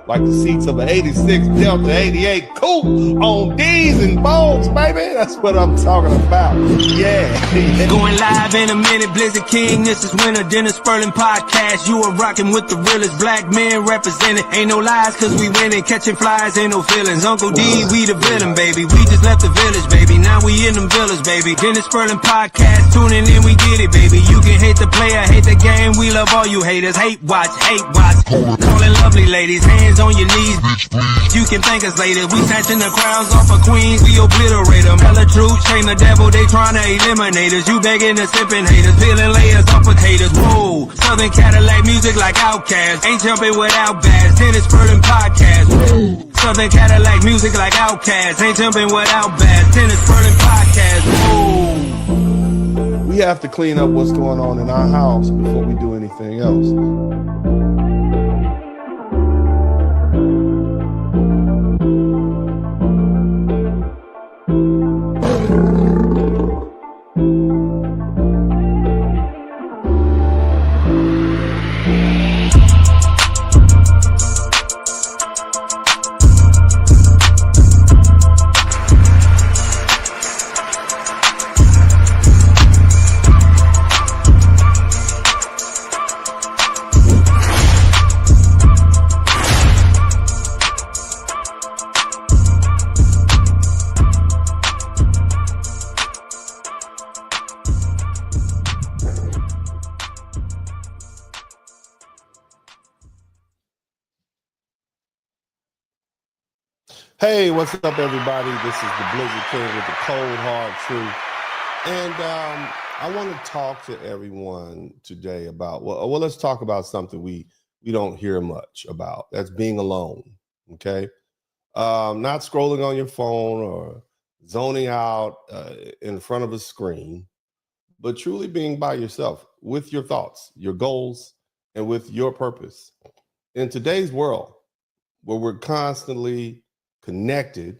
like the seats of an 86 Delta 88 coupe on D's and Bones, baby. That's what I'm talking about. Yeah. Going live in a minute, Blizzard King. This is Winter Dennis Sperling Podcast. You are rocking with the realest black men represented. Ain't no lies, cause we winning. Catching flies, ain't no feelings. Uncle D, we the villain, baby. We just left the village, baby. Now we in them villas, baby. Dennis Sperling Podcast. Tuning in, we get it, baby. You can hate the player, hate the game. We love all you haters. Hate watch, hate watch. Calling lovely ladies. Hands on your knees, bitch. You can thank us later. We snatching the crowns off of queens. We obliterate them. Tell the truth, train the devil. They trying to eliminate us. You begging the sipping haters. Peeling layers off potatoes. Whoa. Southern Cadillac music like Outkast. Ain't jumping without bass. Dennis Sperling Podcast. Whoa. Southern Cadillac music like Outkast. Ain't jumping without bass. Dennis Sperling Podcast. Whoa. We have to clean up what's going on in our house before we do anything else. Hey, what's up, everybody? This is the Blizzard King with the cold, hard truth. And I want to talk to everyone today about, well, let's talk about something we don't hear much about. That's being alone, okay? Not scrolling on your phone or zoning out in front of a screen, but truly being by yourself with your thoughts, your goals, and with your purpose. In today's world, where we're constantly connected,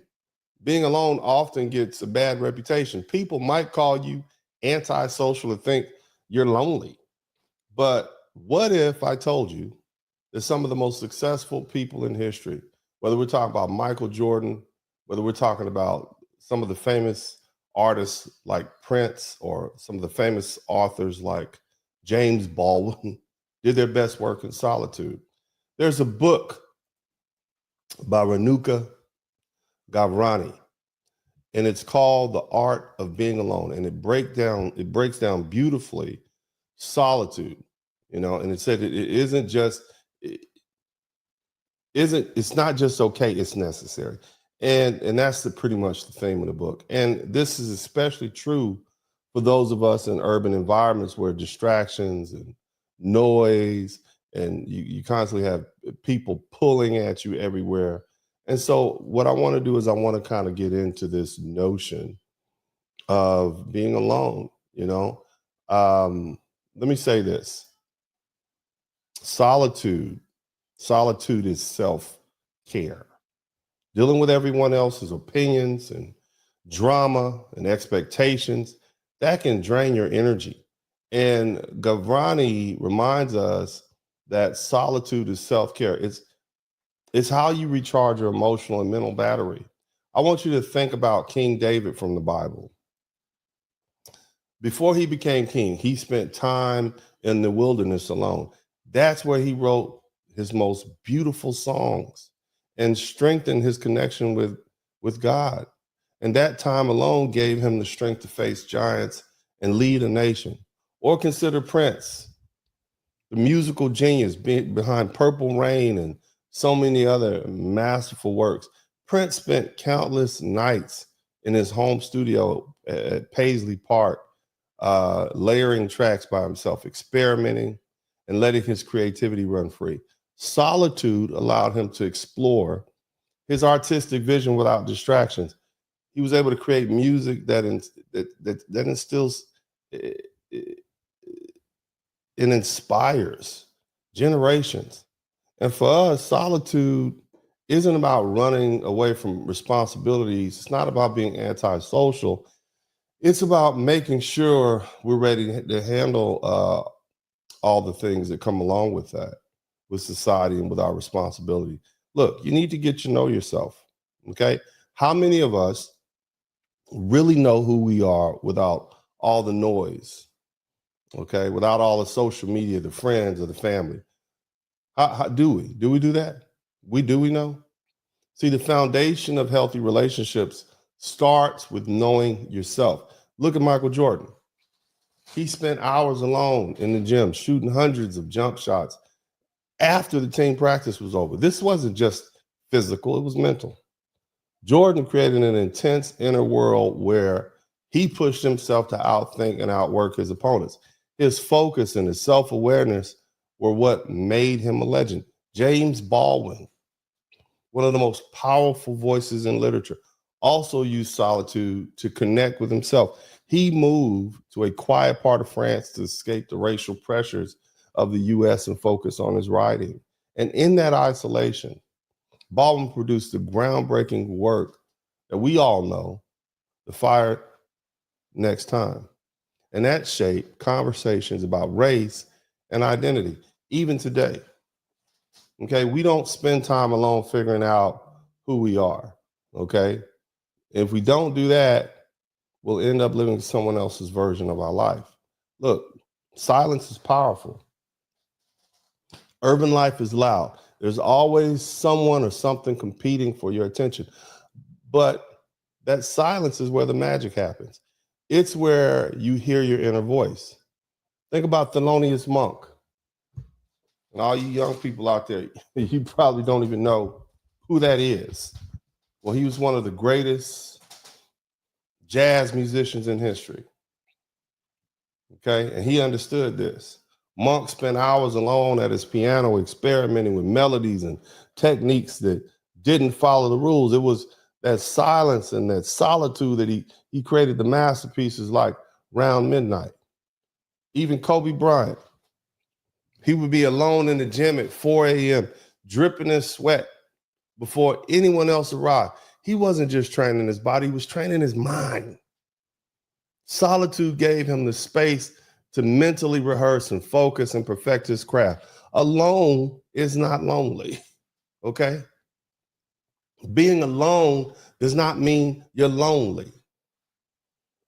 being alone often gets a bad reputation. People might call you antisocial and think you're lonely. But what if I told you that some of the most successful people in history, whether we're talking about Michael Jordan, whether we're talking about some of the famous artists like Prince or some of the famous authors like James Baldwin, did their best work in solitude? There's a book by Renuka Gavrani, and it's called The Art of Being Alone, and it breaks down beautifully solitude, and it said it's not just okay, it's necessary. And that's pretty much the theme of the book. And this is especially true for those of us in urban environments where distractions and noise, and you constantly have people pulling at you everywhere. And so what I want to do is I want to kind of get into this notion of being alone, Let me say this. Solitude is self-care. Dealing with everyone else's opinions and drama and expectations, that can drain your energy. And Gavrani reminds us that solitude is self-care. It's how you recharge your emotional and mental battery. I want you to think about King David from the Bible. Before he became king, he spent time in the wilderness alone. That's where he wrote his most beautiful songs and strengthened his connection with God. And that time alone gave him the strength to face giants and lead a nation. Or consider Prince, the musical genius behind Purple Rain and so many other masterful works. Prince spent countless nights in his home studio at Paisley Park, layering tracks by himself, experimenting and letting his creativity run free. Solitude allowed him to explore his artistic vision without distractions. He was able to create music that instills and inspires generations. And for us, solitude isn't about running away from responsibilities. It's not about being antisocial. It's about making sure we're ready to handle all the things that come along with that, with society and with our responsibility. Look, you need to get to know yourself. Okay. How many of us really know who we are without all the noise? Okay. Without all the social media, the friends or the family. How do we? Do we do that? We know? See, the foundation of healthy relationships starts with knowing yourself. Look at Michael Jordan. He spent hours alone in the gym shooting hundreds of jump shots after the team practice was over. This wasn't just physical, it was mental. Jordan created an intense inner world where he pushed himself to outthink and outwork his opponents. His focus and his self-awareness were what made him a legend. James Baldwin, one of the most powerful voices in literature, also used solitude to connect with himself. He moved to a quiet part of France to escape the racial pressures of the US and focus on his writing. And in that isolation, Baldwin produced the groundbreaking work that we all know, The Fire Next Time. And that shaped conversations about race and identity, even today. Okay, we don't spend time alone figuring out who we are. Okay, if we don't do that, we'll end up living someone else's version of our life. Look, silence is powerful. Urban life is loud. There's always someone or something competing for your attention. But that silence is where the magic happens. It's where you hear your inner voice. Think about Thelonious Monk. And all you young people out there, you probably don't even know who that is. Well, he was one of the greatest jazz musicians in history. Okay, and he understood this. Monk spent hours alone at his piano experimenting with melodies and techniques that didn't follow the rules. It was that silence and that solitude that he created the masterpieces like Round Midnight. Even Kobe Bryant, he would be alone in the gym at 4 a.m., dripping in sweat before anyone else arrived. He wasn't just training his body, he was training his mind. Solitude gave him the space to mentally rehearse and focus and perfect his craft. Alone is not lonely, okay? Being alone does not mean you're lonely.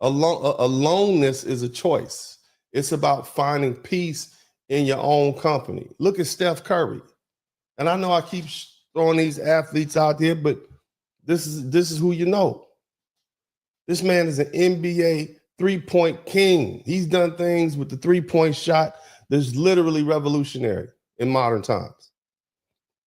Aloneness is a choice. It's about finding peace in your own company. Look at Steph Curry. And I know I keep throwing these athletes out there, but this is who you know. This man is an NBA three-point king. He's done things with the three-point shot that's literally revolutionary in modern times.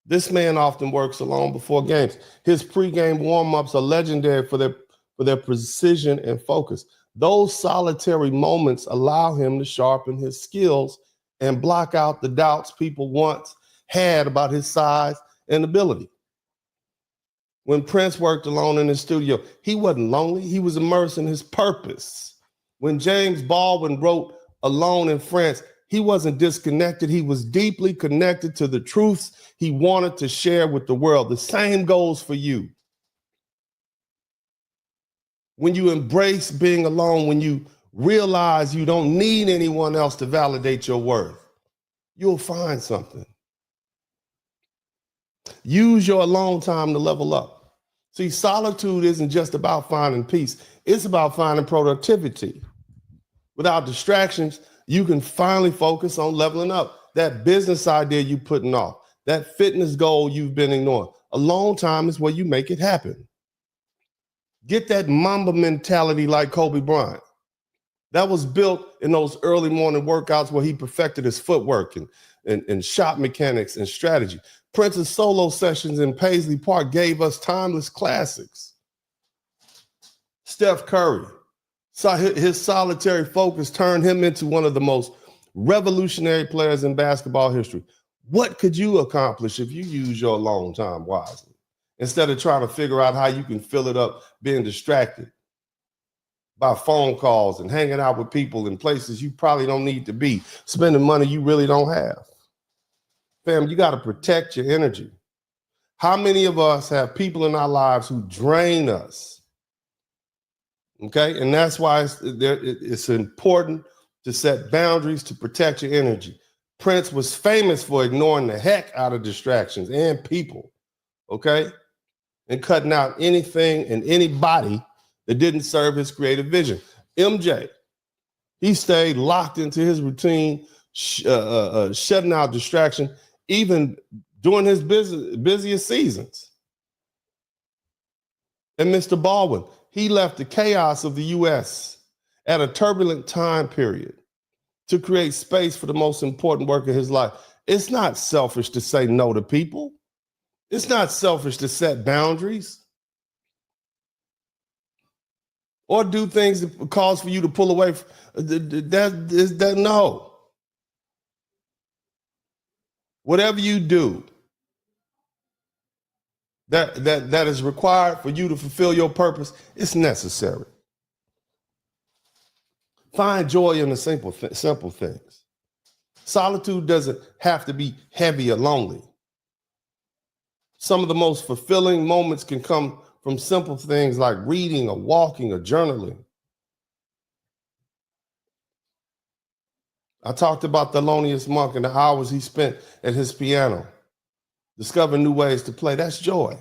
This man often works alone before games. His pregame warm-ups are legendary for their precision and focus. Those solitary moments allow him to sharpen his skills and block out the doubts people once had about his size and ability. When Prince worked alone in his studio, he wasn't lonely. He was immersed in his purpose. When James Baldwin wrote Alone in France, he wasn't disconnected. He was deeply connected to the truths he wanted to share with the world. The same goes for you. When you embrace being alone, when you realize you don't need anyone else to validate your worth, you'll find something. Use your alone time to level up. See, solitude isn't just about finding peace. It's about finding productivity. Without distractions, you can finally focus on leveling up. That business idea you're putting off, that fitness goal you've been ignoring. Alone time is where you make it happen. Get that Mamba mentality like Kobe Bryant. That was built in those early morning workouts where he perfected his footwork and shot mechanics and strategy. Prince's solo sessions in Paisley Park gave us timeless classics. Steph Curry, his solitary focus turned him into one of the most revolutionary players in basketball history. What could you accomplish if you use your alone time wisely, instead of trying to figure out how you can fill it up being distracted by phone calls and hanging out with people in places you probably don't need to be, spending money you really don't have? Fam, you got to protect your energy. How many of us have people in our lives who drain us? Okay, and that's why it's important to set boundaries to protect your energy. Prince was famous for ignoring the heck out of distractions and people okay? And cutting out anything and anybody that didn't serve his creative vision. MJ, he stayed locked into his routine, shutting out distraction, even during his busiest seasons. And Mr. Baldwin, he left the chaos of the U.S. at a turbulent time period to create space for the most important work of his life. It's not selfish to say no to people. It's not selfish to set boundaries or do things that cause for you to pull away. No. Whatever you do that is required for you to fulfill your purpose, it's necessary. Find joy in the simple things. Solitude doesn't have to be heavy or lonely. Some of the most fulfilling moments can come from simple things like reading or walking or journaling. I talked about the Aloneness monk and the hours he spent at his piano, discovering new ways to play. That's joy.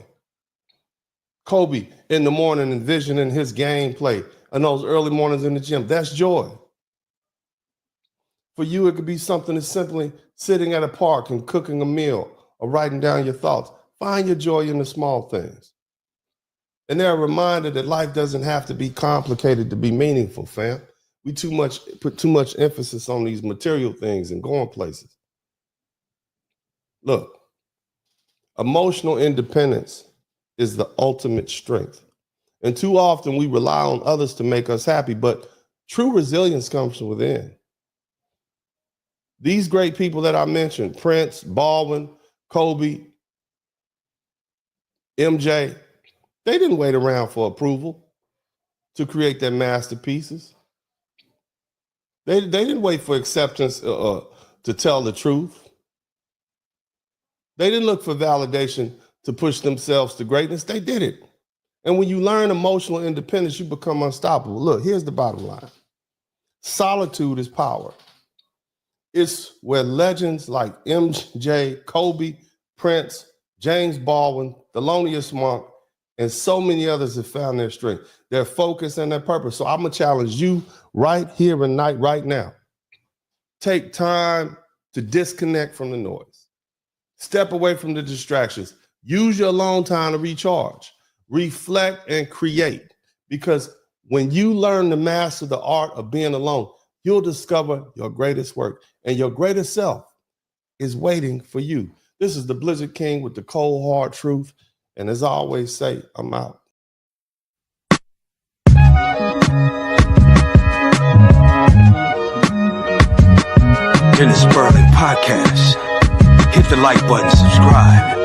Kobe in the morning envisioning his gameplay and those early mornings in the gym. That's joy. For you, it could be something as simply sitting at a park and cooking a meal or writing down your thoughts. Find your joy in the small things. And they're a reminder that life doesn't have to be complicated to be meaningful, fam. We put too much emphasis on these material things and going places. Look, emotional independence is the ultimate strength. And too often we rely on others to make us happy, but true resilience comes from within. These great people that I mentioned, Prince, Baldwin, Kobe, MJ, they didn't wait around for approval to create their masterpieces. They didn't wait for acceptance to tell the truth. They didn't look for validation to push themselves to greatness. They did it. And when you learn emotional independence, you become unstoppable. Look, here's the bottom line. Solitude is power. It's where legends like MJ, Kobe, Prince, James Baldwin, the Aloneness monk, and so many others have found their strength, their focus, and their purpose. So I'm going to challenge you right here and right now. Take time to disconnect from the noise. Step away from the distractions. Use your alone time to recharge, reflect, and create. Because when you learn to master the art of being alone, you'll discover your greatest work, and your greatest self is waiting for you. This is the Blizzard King with the cold, hard truth. And as I always say, I'm out. Dennis Burley Podcast. Hit the like button, subscribe.